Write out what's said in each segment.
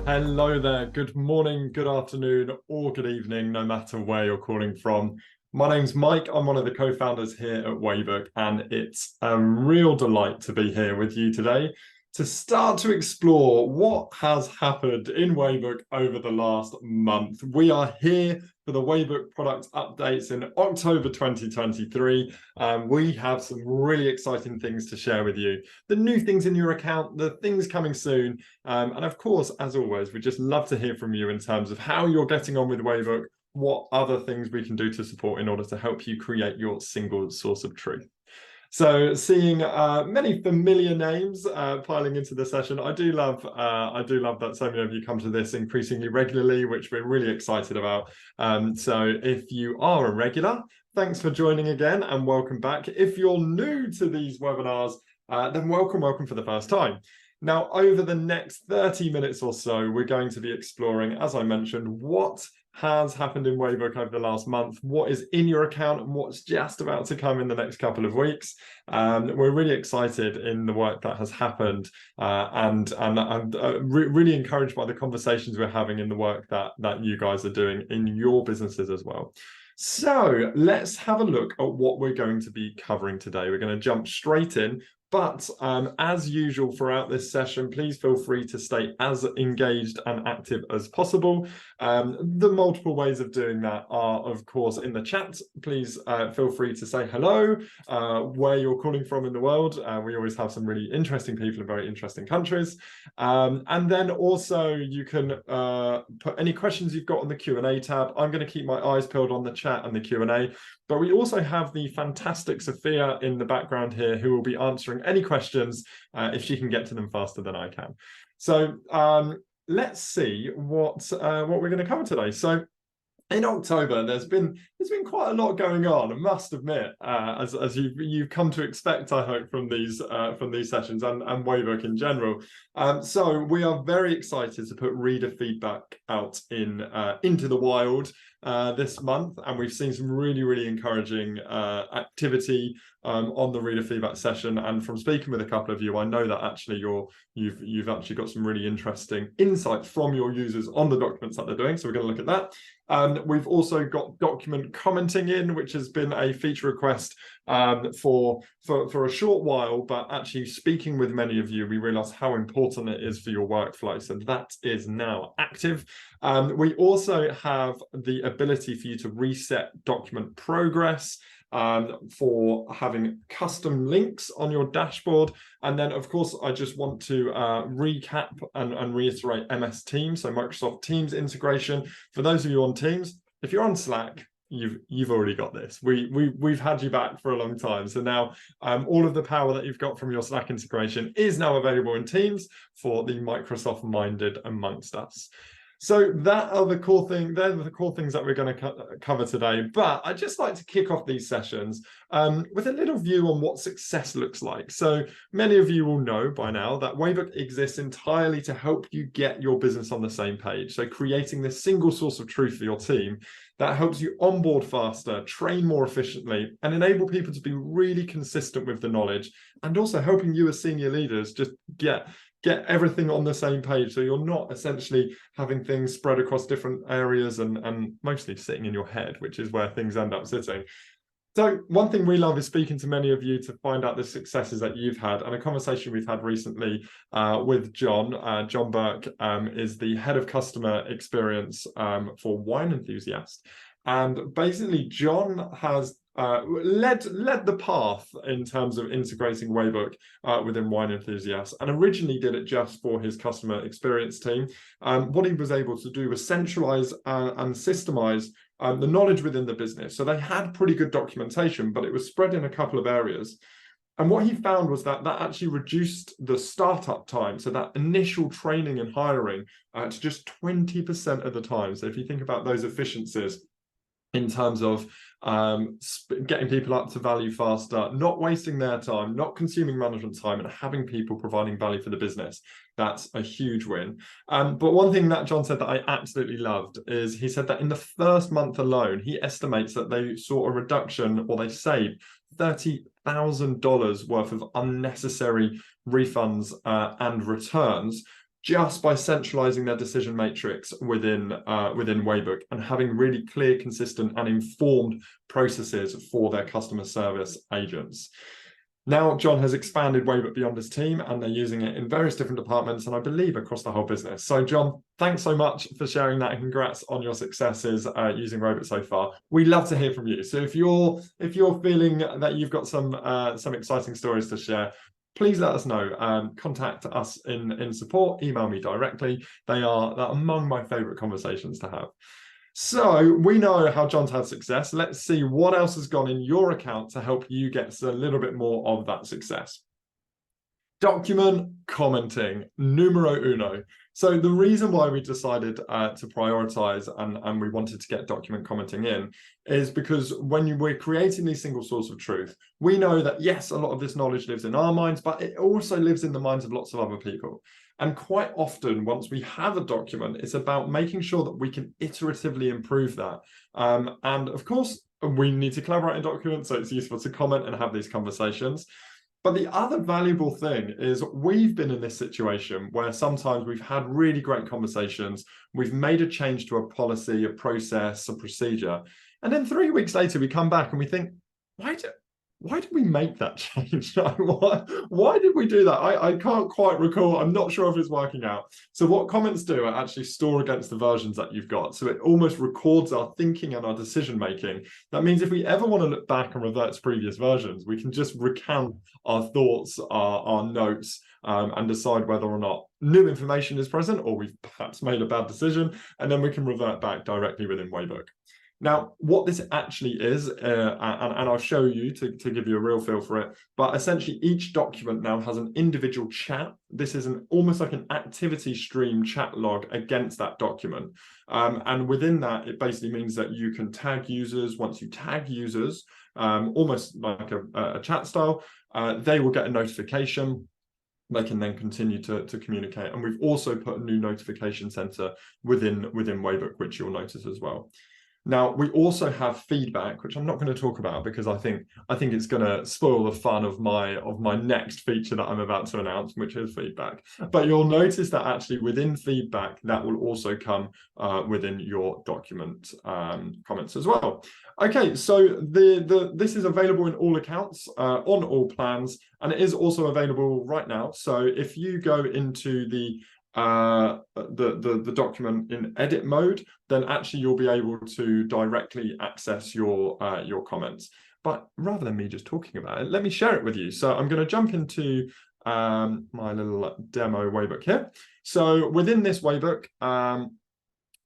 Hello there. Good morning, good afternoon, or good evening, no matter where you're calling from. My name's Mike. I'm one of the co-founders here at Waybook, and it's a real delight to be here with you today to start to explore what has happened in Waybook over the last month. We are here for the Waybook product updates in October 2023. We have some really exciting things to share with you. The new things in your account, the things coming soon, and of course, as always, we'd just love to hear from you in terms of how you're getting on with Waybook, what other things we can do to support in order to help you create your single source of truth. So, seeing many familiar names piling into the session, I do love that so many of you come to this increasingly regularly, which we're really excited about. So, if you are a regular, thanks for joining again and welcome back. If you're new to these webinars, then welcome for the first time. Now, over the next 30 minutes or so, we're going to be exploring, as I mentioned, what has happened in Waybook over the last month, what is in your account, and what's just about to come in the next couple of weeks. We're really excited in the work that has happened and really encouraged by the conversations we're having in the work that you guys are doing in your businesses as well. So let's have a look at what we're going to be covering today. We're going to jump straight in. But as usual throughout this session, please feel free to stay as engaged and active as possible. The multiple ways of doing that are, of course, in the chat. Please feel free to say hello, where you're calling from in the world. We always have some really interesting people in very interesting countries. And then also you can put any questions you've got on the Q&A tab. I'm going to keep my eyes peeled on the chat and the Q&A. But we also have the fantastic Sophia in the background here who will be answering any questions if she can get to them faster than I can. So let's see what we're going to cover today. So in October, there's been quite a lot going on, I must admit, as you've come to expect, I hope, from these sessions and Waybook in general. So we are very excited to put reader feedback out into the wild this month, and we've seen some really encouraging activity on the reader feedback session. And from speaking with a couple of you, I know that actually you've actually got some really interesting insights from your users on the documents that they're doing. So we're going to look at that. We've also got document commenting in, which has been a feature request for a short while, but actually speaking with many of you, we realize how important it is for your workflow. So that is now active. We also have the ability for you to reset document progress for having custom links on your dashboard. And then, of course, I just want to recap and reiterate MS Teams, so Microsoft Teams integration. For those of you on Teams, if you're on Slack, you've already got this. We've had you back for a long time. So now all of the power that you've got from your Slack integration is now available in Teams for the Microsoft-minded amongst us. So that are the core thing. They're the core things that we're going to cover today. But I'd just like to kick off these sessions with a little view on what success looks like. So many of you will know by now that Waybook exists entirely to help you get your business on the same page. So creating this single source of truth for your team that helps you onboard faster, train more efficiently, and enable people to be really consistent with the knowledge, and also helping you as senior leaders just get everything on the same page, so you're not essentially having things spread across different areas and mostly sitting in your head, which is where things end up sitting. So one thing we love is speaking to many of you to find out the successes that you've had, and a conversation we've had recently with John. John Burke is the head of customer experience for Wine Enthusiast, and basically John has led the path in terms of integrating Waybook within Wine Enthusiast, and originally did it just for his customer experience team. What he was able to do was centralize and systemize the knowledge within the business. So they had pretty good documentation, but it was spread in a couple of areas. And what he found was that actually reduced the startup time, so that initial training and hiring, to just 20% of the time. So if you think about those efficiencies in terms of getting people up to value faster, not wasting their time, not consuming management time, and having people providing value for the business, that's a huge win. But one thing that John said that I absolutely loved is he said that in the first month alone, he estimates that they saw a reduction, or they saved $30,000 worth of unnecessary refunds and returns just by centralizing their decision matrix within Waybook and having really clear, consistent, and informed processes for their customer service agents. Now, John has expanded Waybook beyond his team, and they're using it in various different departments, and I believe across the whole business. So, John, thanks so much for sharing that, and congrats on your successes using Waybook so far. We love to hear from you. So, if you're feeling that you've got some exciting stories to share, please let us know. Contact us in support. Email me directly. They're among my favorite conversations to have. So we know how John's had success. Let's see what else has gone in your account to help you get a little bit more of that success. Document commenting, numero uno. So the reason why we decided to prioritize and we wanted to get document commenting in is because when we're creating these single source of truth, we know that, yes, a lot of this knowledge lives in our minds, but it also lives in the minds of lots of other people. And quite often, once we have a document, it's about making sure that we can iteratively improve that. And of course, we need to collaborate in documents, so it's useful to comment and have these conversations. But the other valuable thing is we've been in this situation where sometimes we've had really great conversations, we've made a change to a policy, a process, a procedure, and then 3 weeks later we come back and we think, why did we make that change? Why did we do that? I can't quite recall. I'm not sure if it's working out. So what comments do are actually store against the versions that you've got. So it almost records our thinking and our decision making. That means if we ever want to look back and revert to previous versions, we can just recount our thoughts, our notes, and decide whether or not new information is present or we've perhaps made a bad decision, and then we can revert back directly within Waybook. Now, what this actually is, and I'll show you to give you a real feel for it, but essentially each document now has an individual chat. This is almost like an activity stream chat log against that document. And within that, it basically means that you can tag users. Once you tag users, almost like a chat style, they will get a notification. They can then continue to communicate. And we've also put a new notification center within Waybook, which you'll notice as well. Now, we also have feedback, which I'm not going to talk about because I think it's going to spoil the fun of my next feature that I'm about to announce, which is feedback. But you'll notice that actually within feedback, that will also come within your document comments as well. Okay, so this is available in all accounts, on all plans, and it is also available right now. So if you go into the document in edit mode, then actually you'll be able to directly access your comments. But rather than me just talking about it, let me share it with you. So I'm going to jump into my little demo Waybook here. So within this Waybook,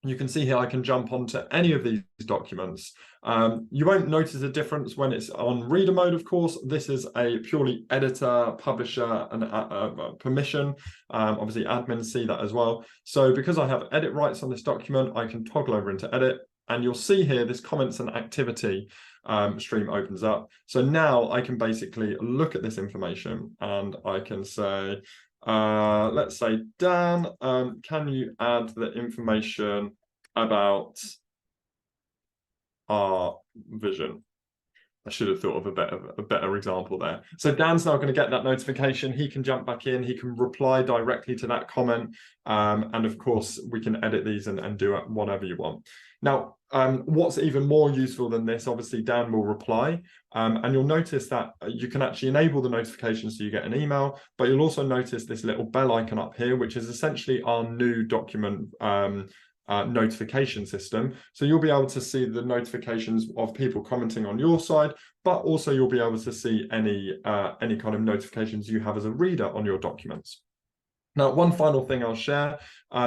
you can see here I can jump onto any of these documents. You won't notice a difference when it's on reader mode, of course. This is a purely editor, publisher, and permission. Obviously, admins see that as well. So because I have edit rights on this document, I can toggle over into edit. And you'll see here this comments and activity stream opens up. So now I can basically look at this information and I can say, let's say, Dan, can you add the information about our vision? I should have thought of a better example there. So Dan's now going to get that notification. He can jump back in. He can reply directly to that comment. And of course, we can edit these and do it whatever you want. Now, what's even more useful than this, obviously, Dan will reply. And you'll notice that you can actually enable the notifications so you get an email, but you'll also notice this little bell icon up here, which is essentially our new document notification system. So you'll be able to see the notifications of people commenting on your side, but also you'll be able to see any kind of notifications you have as a reader on your documents. Now, one final thing I'll share.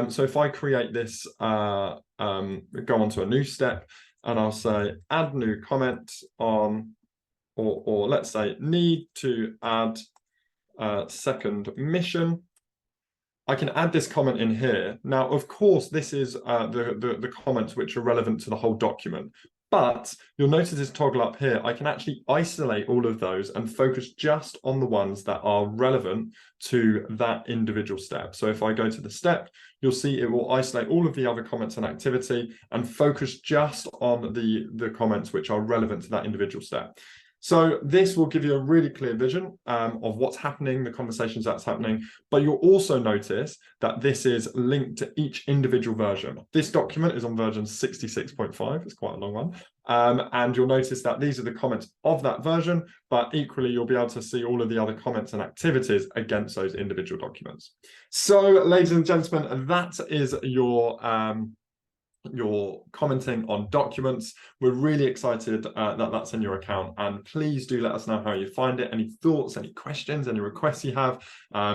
So if I create this, go on to a new step, and I'll say add new comment on, or let's say need to add second mission. I can add this comment in here. Now, of course, this is the comments which are relevant to the whole document. But you'll notice this toggle up here. I can actually isolate all of those and focus just on the ones that are relevant to that individual step. So if I go to the step, you'll see it will isolate all of the other comments and activity and focus just on the comments which are relevant to that individual step. So this will give you a really clear vision of what's happening, the conversations that's happening, but you'll also notice that this is linked to each individual version. This document is on version 66.5, it's quite a long one, and you'll notice that these are the comments of that version, but equally you'll be able to see all of the other comments and activities against those individual documents. So, ladies and gentlemen, that is your commenting on documents. We're really excited that that's in your account, and please do let us know how you find it. Any thoughts, any questions, any requests you have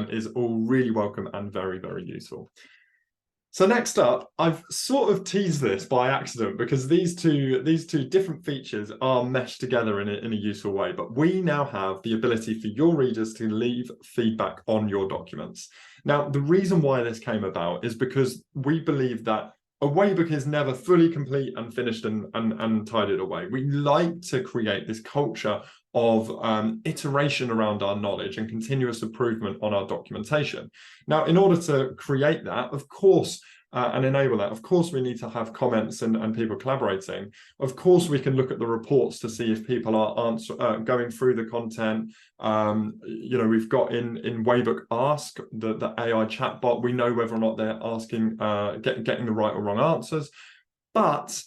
is all really welcome and very, very useful. So next up, I've sort of teased this by accident because these two different features are meshed together in a useful way, but we now have the ability for your readers to leave feedback on your documents. Now, the reason why this came about is because we believe that a Waybook is never fully complete and finished and tidied away. We like to create this culture of iteration around our knowledge and continuous improvement on our documentation. Now, in order to create that, of course, and enable that, of course, we need to have comments and people collaborating. Of course, we can look at the reports to see if people are going through the content. You know, we've got in Waybook Ask, the AI chatbot, we know whether or not they're asking, getting the right or wrong answers. But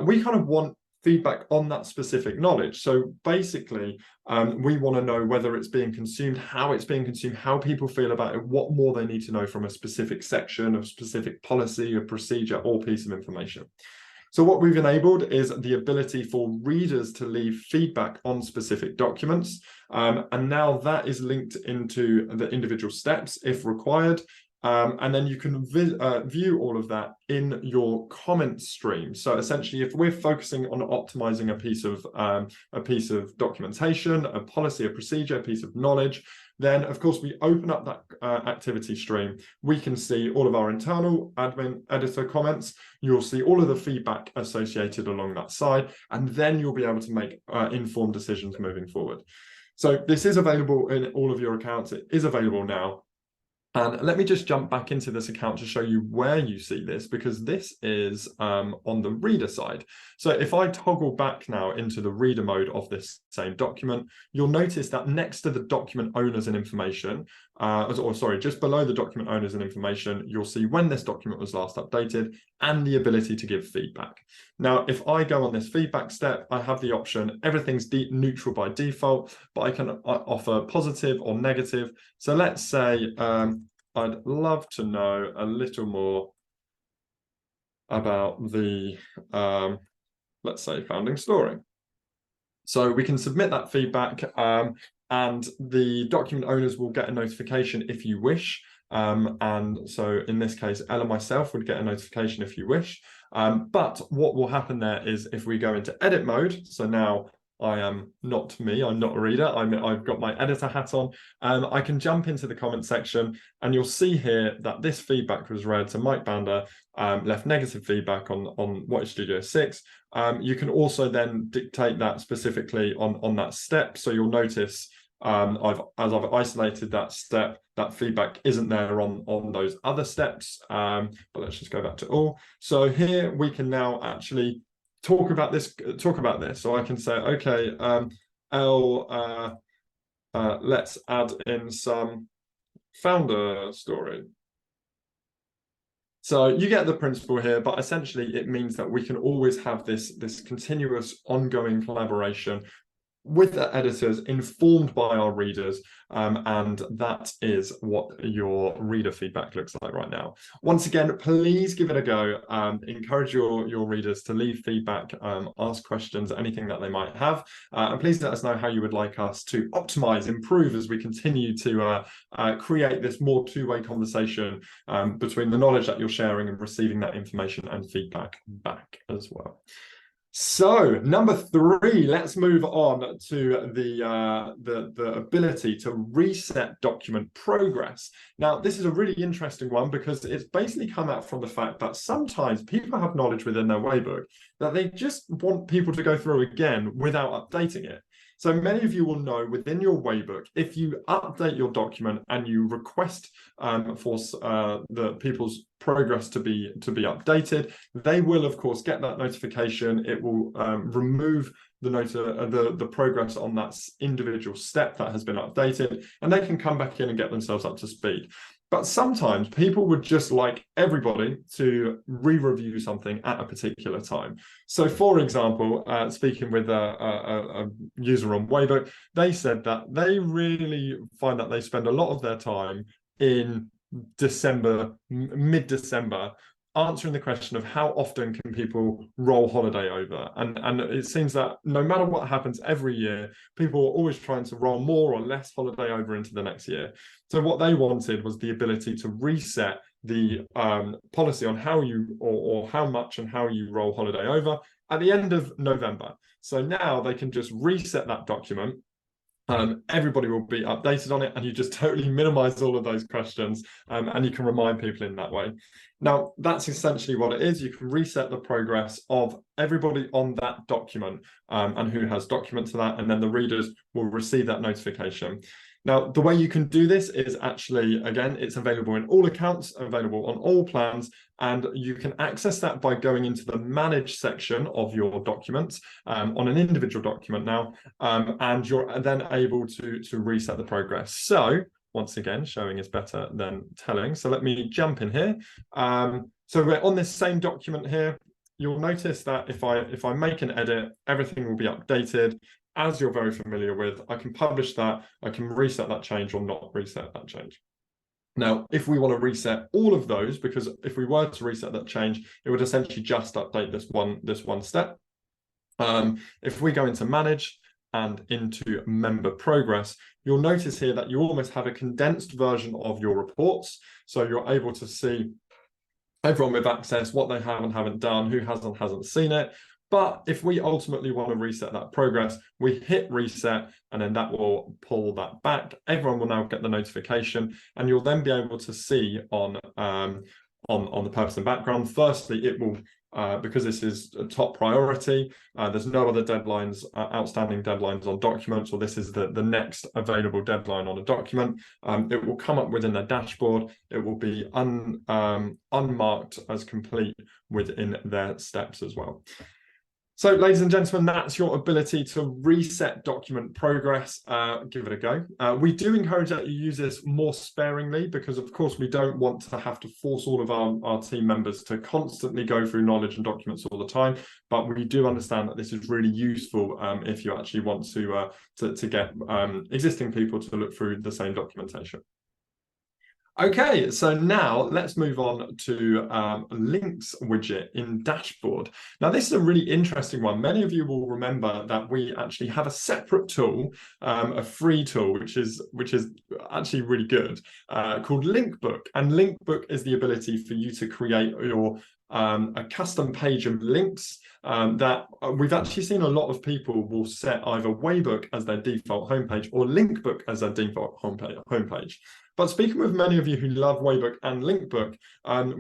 we kind of want feedback on that specific knowledge. So basically, we want to know whether it's being consumed, how it's being consumed, how people feel about it, what more they need to know from a specific section, a specific policy, a procedure, or piece of information. So what we've enabled is the ability for readers to leave feedback on specific documents. And now that is linked into the individual steps if required. And then you can view all of that in your comment stream. So essentially, if we're focusing on optimizing a piece of documentation, a policy, a procedure, a piece of knowledge, then of course we open up that activity stream. We can see all of our internal admin editor comments. You'll see all of the feedback associated along that side, and then you'll be able to make informed decisions moving forward. So this is available in all of your accounts. It is available now. And let me just jump back into this account to show you where you see this, because this is on the reader side. So if I toggle back now into the reader mode of this same document, you'll notice that next to the document owners and information, just below the document owners and information, you'll see when this document was last updated and the ability to give feedback. Now, if I go on this feedback step, I have the option, everything's neutral by default, but I can offer positive or negative. So let's say, I'd love to know a little more about the, let's say, founding story. So we can submit that feedback, and the document owners will get a notification if you wish. And so in this case, Ella myself would get a notification if you wish. But what will happen there is if we go into edit mode, so now I am not me, I'm not a reader, I've got my editor hat on, I can jump into the comment section, and you'll see here that this feedback was read. So Mike Bander left negative feedback on What is Studio 6. You can also then dictate that specifically on that step. So you'll notice as I've isolated that step, that feedback isn't there on those other steps. But let's just go back to all. So here we can now actually talk about this. So I can say, okay, let's add in some founder story. So you get the principle here, but essentially it means that we can always have this continuous ongoing collaboration with the editors, informed by our readers, and that is what your reader feedback looks like right now. Once again, please give it a go. Encourage your readers to leave feedback, ask questions, anything that they might have, and please let us know how you would like us to optimize, improve as we continue to create this more two-way conversation between the knowledge that you're sharing and receiving that information and feedback back as well. So number 3, let's move on to the ability to reset document progress. Now, this is a really interesting one because it's basically come out from the fact that sometimes people have knowledge within their Waybook that they just want people to go through again without updating it. So many of you will know within your Waybook, if you update your document and you request for the people's progress to be updated, they will of course get that notification. It will remove the progress on that individual step that has been updated, and they can come back in and get themselves up to speed. But sometimes people would just like everybody to re-review something at a particular time. So, for example, speaking with a user on Waybook, they said that they really find that they spend a lot of their time in December, mid-December, answering the question of how often can people roll holiday over. And it seems that no matter what happens every year, people are always trying to roll more or less holiday over into the next year. So what they wanted was the ability to reset the policy on how you or how much and how you roll holiday over at the end of November. So now they can just reset that document. Everybody will be updated on it, and you just totally minimize all of those questions, and you can remind people in that way. Now, that's essentially what it is. You can reset the progress of everybody on that document, and who has document to that, and then the readers will receive that notification. Now, the way you can do this is actually, again, it's available in all accounts, available on all plans, and you can access that by going into the Manage section of your documents on an individual document now, and you're then able to reset the progress. So, once again, showing is better than telling. So let me jump in here. So we're on this same document here. You'll notice that if I make an edit, everything will be updated. As you're very familiar with, I can publish that, I can reset that change or not reset that change. Now, if we want to reset all of those, because if we were to reset that change, it would essentially just update this one step. If we go into Manage and into Member Progress, you'll notice here that you almost have a condensed version of your reports. So you're able to see everyone with access, what they have and haven't done, who has and hasn't seen it. But if we ultimately want to reset that progress, we hit reset, and then that will pull that back. Everyone will now get the notification, and you'll then be able to see on the purpose and background. Firstly, it will, because this is a top priority, there's no other deadlines, outstanding deadlines on documents, or this is the next available deadline on a document. It will come up within their dashboard. It will be unmarked as complete within their steps as well. So, ladies and gentlemen, that's your ability to reset document progress. Give it a go. We do encourage that you use this more sparingly, because, of course, we don't want to have to force all of our team members to constantly go through knowledge and documents all the time. But we do understand that this is really useful if you actually want to get existing people to look through the same documentation. Okay, so now let's move on to links widget in dashboard. Now, this is a really interesting one. Many of you will remember that we actually have a separate tool, a free tool, which is actually really good, called Linkbook. And Linkbook is the ability for you to create your a custom page of links that we've actually seen a lot of people will set either Waybook as their default homepage or Linkbook as their default homepage. But speaking with many of you who love Waybook and Linkbook,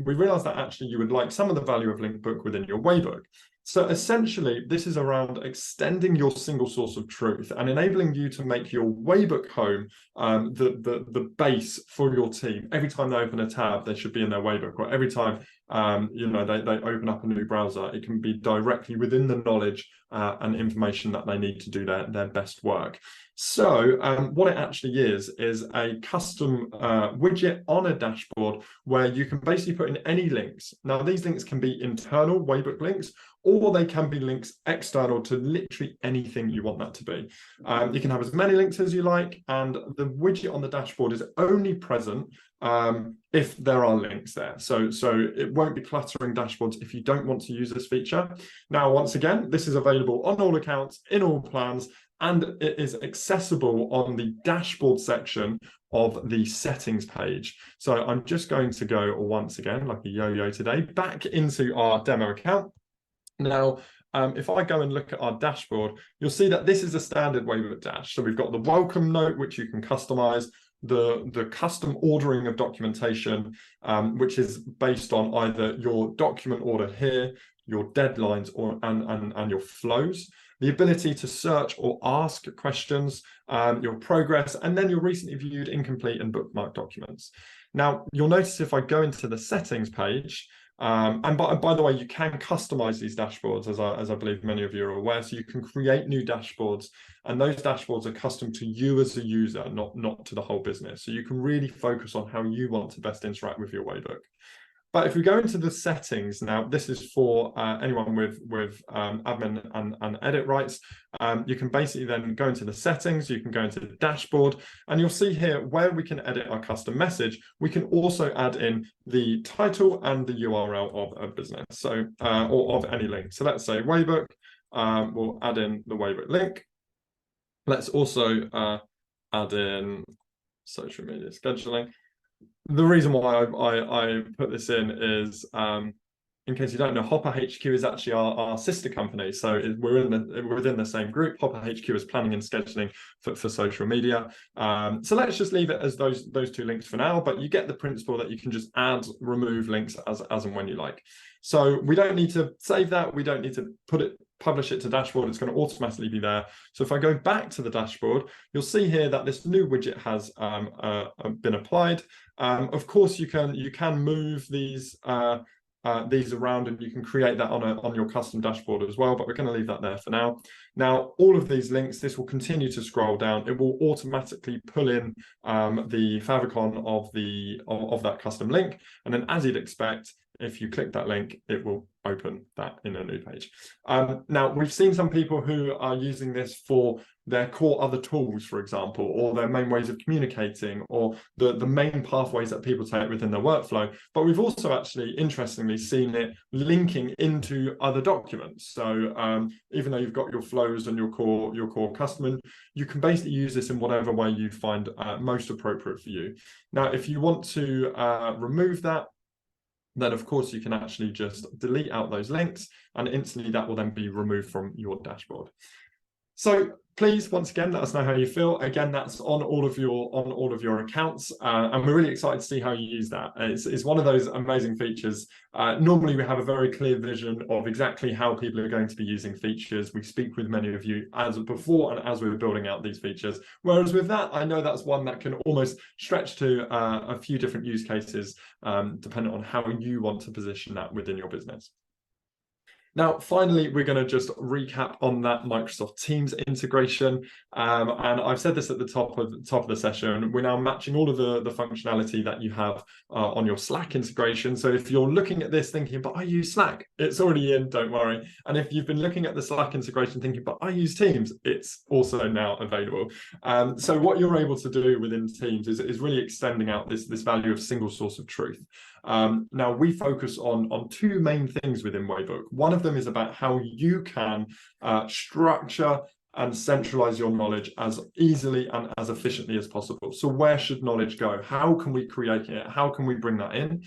we realized that actually you would like some of the value of Linkbook within your Waybook. So essentially, this is around extending your single source of truth and enabling you to make your Waybook home the base for your team. Every time they open a tab, they should be in their Waybook, or every time they open up a new browser, it can be directly within the knowledge and information that they need to do their best work. So what it actually is a custom widget on a dashboard where you can basically put in any links. Now, these links can be internal Waybook links, or they can be links external to literally anything you want that to be. You can have as many links as you like, and the widget on the dashboard is only present if there are links there. So it won't be cluttering dashboards if you don't want to use this feature. Now, once again, this is available on all accounts, in all plans, and it is accessible on the dashboard section of the settings page. So I'm just going to go once again, like a yo-yo today, back into our demo account. Now, if I go and look at our dashboard, you'll see that this is a standard Waybook dash. So we've got the welcome note, which you can customize, the custom ordering of documentation, which is based on either your document order here, your deadlines, and your flows, the ability to search or ask questions, your progress, and then your recently viewed, incomplete, and bookmarked documents. Now, you'll notice if I go into the settings page, And by the way, you can customize these dashboards, as I believe many of you are aware. So you can create new dashboards, and those dashboards are custom to you as a user, not to the whole business. So you can really focus on how you want to best interact with your Waybook. But if we go into the settings now, this is for anyone with admin and edit rights. You can basically then go into the settings, you can go into the dashboard, and you'll see here where we can edit our custom message. We can also add in the title and the URL of a business, so or of any link. So let's say Waybook, we'll add in the Waybook link. Let's also add in social media scheduling. The reason why I put this in is, in case you don't know, Hopper HQ is actually our sister company. So we're within the same group. Hopper HQ is planning and scheduling for social media. So let's just leave it as those two links for now, but you get the principle that you can just add, remove links as and when you like. So we don't need to save that. We don't need to publish it to dashboard. It's going to automatically be there. So if I go back to the dashboard, you'll see here that this new widget has been applied. Of course, you can move these around, and you can create that on your custom dashboard as well, but we're going to leave that there for now. Now, all of these links, this will continue to scroll down. It will automatically pull in the favicon of that custom link, and then as you'd expect, if you click that link, it will open that in a new page. Now, we've seen some people who are using this for their core other tools, for example, or their main ways of communicating, or the main pathways that people take within their workflow. But we've also actually, interestingly, seen it linking into other documents. So even though you've got your flows and your core customer, you can basically use this in whatever way you find most appropriate for you. Now, if you want to remove that, then of course you can actually just delete out those links, and instantly that will then be removed from your dashboard. So please, once again, let us know how you feel. Again, that's on all of your accounts, and we're really excited to see how you use that. It's one of those amazing features. Normally, we have a very clear vision of exactly how people are going to be using features. We speak with many of you as before and as we were building out these features. Whereas with that, I know that's one that can almost stretch to a few different use cases, depending on how you want to position that within your business. Now, finally, we're going to just recap on that Microsoft Teams integration. And I've said this at the top of the session. We're now matching all of the functionality that you have on your Slack integration. So if you're looking at this thinking, but I use Slack, it's already in, don't worry. And if you've been looking at the Slack integration thinking, but I use Teams, it's also now available. So what you're able to do within Teams is really extending out this value of single source of truth. Now, we focus on two main things within Waybook. One of them is about how you can structure and centralize your knowledge as easily and as efficiently as possible. So where should knowledge go? How can we create it? How can we bring that in?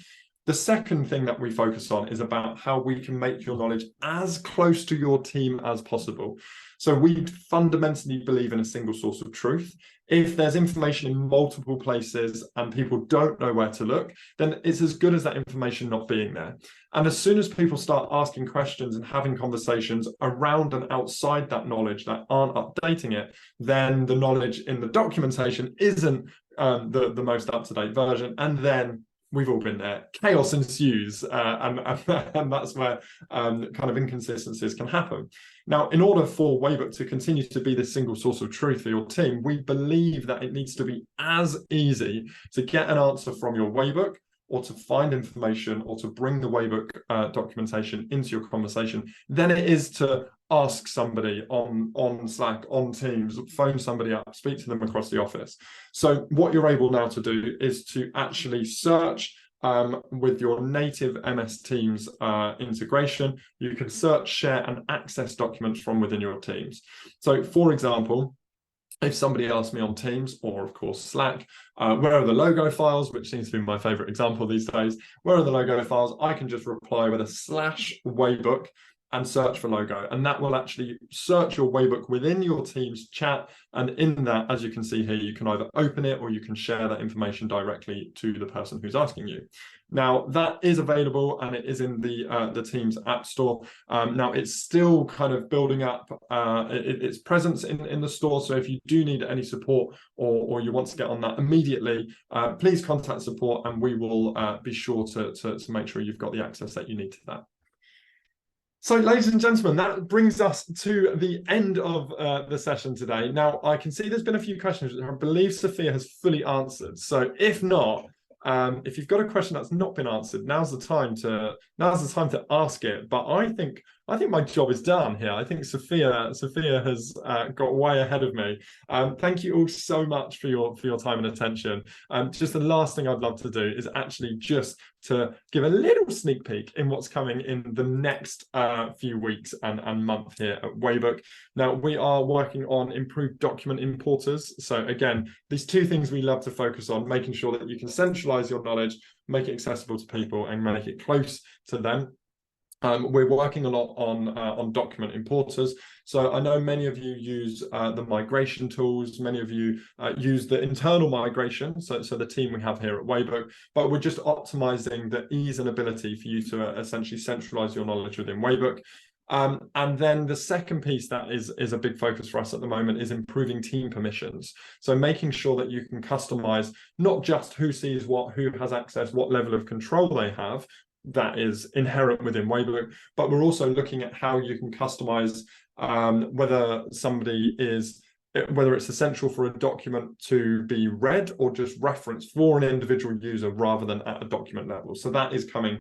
The second thing that we focus on is about how we can make your knowledge as close to your team as possible. So we fundamentally believe in a single source of truth. If there's information in multiple places and people don't know where to look, then it's as good as that information not being there. And as soon as people start asking questions and having conversations around and outside that knowledge that aren't updating it, then the knowledge in the documentation isn't the most up-to-date version. And then we've all been there. Chaos ensues, and that's where kind of inconsistencies can happen. Now, in order for Waybook to continue to be this single source of truth for your team, we believe that it needs to be as easy to get an answer from your Waybook, or to find information, or to bring the Waybook documentation into your conversation, than it is to ask somebody on Slack, on Teams, phone somebody up, speak to them across the office. So what you're able now to do is to actually search with your native MS Teams integration. You can search, share, and access documents from within your teams. So, for example, if somebody asks me on Teams, or of course Slack, where are the logo files, which seems to be my favorite example these days, where are the logo files? I can just reply with a /Waybook, and search for logo, and that will actually search your Waybook within your team's chat. And in that, as you can see here, you can either open it or you can share that information directly to the person who's asking you. Now, that is available and it is in the Teams App Store. Now, it's still kind of building up its presence in the store. So if you do need any support or you want to get on that immediately, please contact support and we will be sure to make sure you've got the access that you need to that. So, ladies and gentlemen, that brings us to the end of the session today. Now, I can see there's been a few questions which I believe Sophia has fully answered. So if not, if you've got a question that's not been answered, now's the time to ask it. But I think my job is done here. I think Sophia has got way ahead of me. Thank you all so much for your time and attention. Just the last thing I'd love to do is actually just to give a little sneak peek in what's coming in the next few weeks and month here at Waybook. Now, we are working on improved document importers. So again, these two things we love to focus on, making sure that you can centralize your knowledge, make it accessible to people and make it close to them. We're working a lot on document importers. So I know many of you use the migration tools. Many of you use the internal migration. So the team we have here at Waybook, but we're just optimizing the ease and ability for you to essentially centralize your knowledge within Waybook. And then the second piece that is a big focus for us at the moment is improving team permissions. So making sure that you can customize not just who sees what, who has access, what level of control they have, that is inherent within Waybook, but we're also looking at how you can customize whether it's essential for a document to be read or just referenced for an individual user rather than at a document level. So that is coming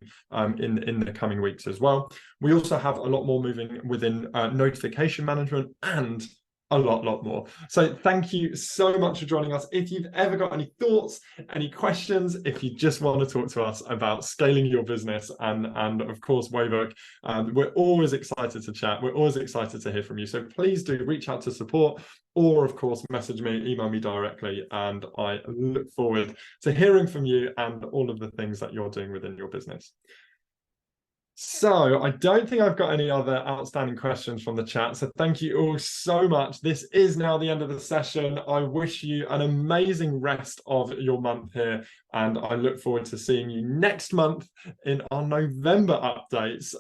in the coming weeks as well. We also have a lot more moving within notification management and a lot more. So thank you so much for joining us. If you've ever got any thoughts, any questions, if you just want to talk to us about scaling your business and of course Waybook, we're always excited to chat. We're always excited to hear from you. So please do reach out to support or of course message me, email me directly, and I look forward to hearing from you and all of the things that you're doing within your business. So I don't think I've got any other outstanding questions from the chat. So thank you all so much. This is now the end of the session. I wish you an amazing rest of your month here. And I look forward to seeing you next month in our November updates.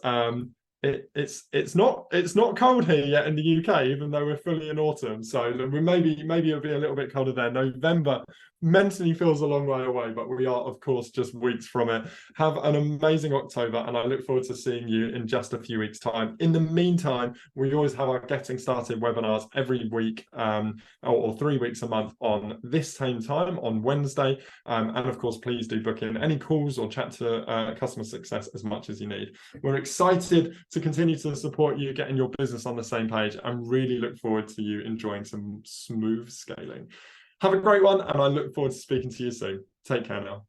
It's not cold here yet in the UK, even though we're fully in autumn. So maybe it'll be a little bit colder there. November mentally feels a long way away, but we are of course just weeks from it. Have an amazing October, and I look forward to seeing you in just a few weeks' time. In the meantime, we always have our Getting Started webinars every week, or 3 weeks a month on this same time on Wednesday. And of course, please do book in any calls or chat to customer success as much as you need. We're excited to continue to support you getting your business on the same page and really look forward to you enjoying some smooth scaling. Have a great one, and I look forward to speaking to you soon. Take care now.